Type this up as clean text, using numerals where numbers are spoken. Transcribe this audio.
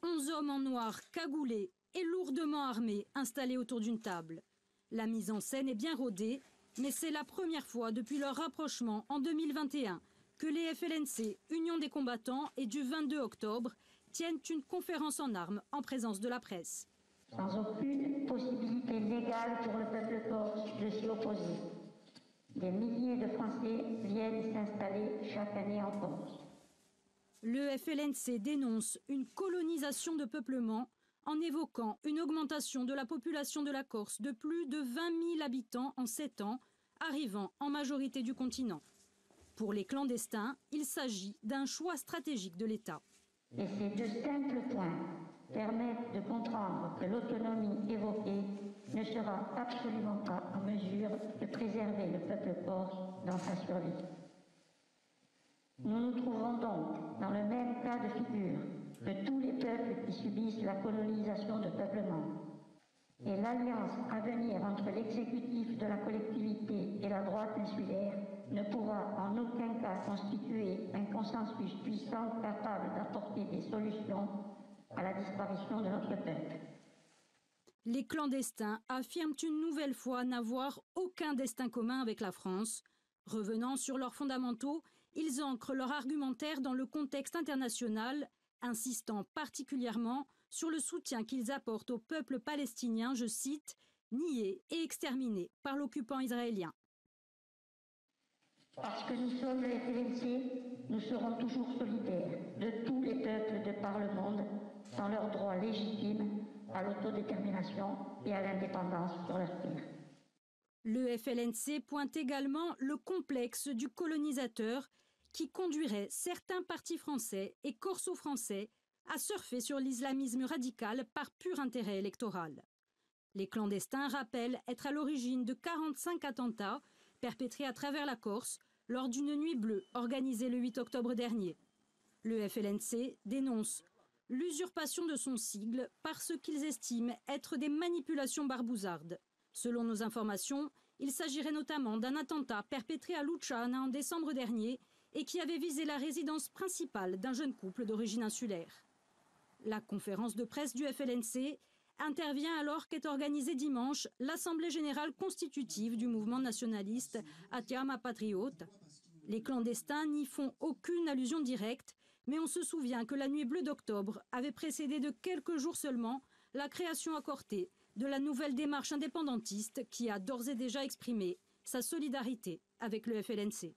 11 hommes en noir cagoulés et lourdement armés installés autour d'une table. La mise en scène est bien rodée, mais c'est la première fois depuis leur rapprochement en 2021 que les FLNC, Union des combattants, et du 22 octobre tiennent une conférence en armes en présence de la presse. Sans aucune possibilité légale pour le peuple corse de s'y opposer. Des milliers de Français viennent s'installer chaque année en Corse. Le FLNC dénonce une colonisation de peuplement en évoquant une augmentation de la population de la Corse de plus de 20 000 habitants en 7 ans, arrivant en majorité du continent. Pour les clandestins, il s'agit d'un choix stratégique de l'État. Et ces deux simples points permettent de comprendre que l'autonomie évoquée ne sera absolument pas en mesure de préserver le peuple corse dans sa survie. Nous nous trouvons donc dans le même cas de figure que tous les peuples qui subissent la colonisation de peuplement. Et l'alliance à venir entre l'exécutif de la collectivité et la droite insulaire ne pourra en aucun cas constituer un consensus puissant capable d'apporter des solutions à la disparition de notre peuple. Les clandestins affirment une nouvelle fois n'avoir aucun destin commun avec la France. Revenant sur leurs fondamentaux, ils ancrent leur argumentaire dans le contexte international, insistant particulièrement sur le soutien qu'ils apportent au peuple palestinien, je cite, « nié et exterminé par l'occupant israélien ». Parce que nous sommes les FLNC, nous serons toujours solidaires de tous les peuples de par le monde dans leur droit légitime à l'autodétermination et à l'indépendance sur leur terre. Le FLNC pointe également le complexe du colonisateur qui conduirait certains partis français et corso-français à surfer sur l'islamisme radical par pur intérêt électoral. Les clandestins rappellent être à l'origine de 45 attentats perpétrés à travers la Corse lors d'une nuit bleue organisée le 8 octobre dernier. Le FLNC dénonce l'usurpation de son sigle par ce qu'ils estiment être des manipulations barbouzardes. Selon nos informations, il s'agirait notamment d'un attentat perpétré à Luciana en décembre dernier et qui avait visé la résidence principale d'un jeune couple d'origine insulaire. La conférence de presse du FLNC intervient alors qu'est organisée dimanche l'Assemblée générale constitutive du mouvement nationaliste Atiama Patriote. Les clandestins n'y font aucune allusion directe, mais on se souvient que la nuit bleue d'octobre avait précédé de quelques jours seulement la création à Corté de la nouvelle démarche indépendantiste qui a d'ores et déjà exprimé sa solidarité avec le FLNC.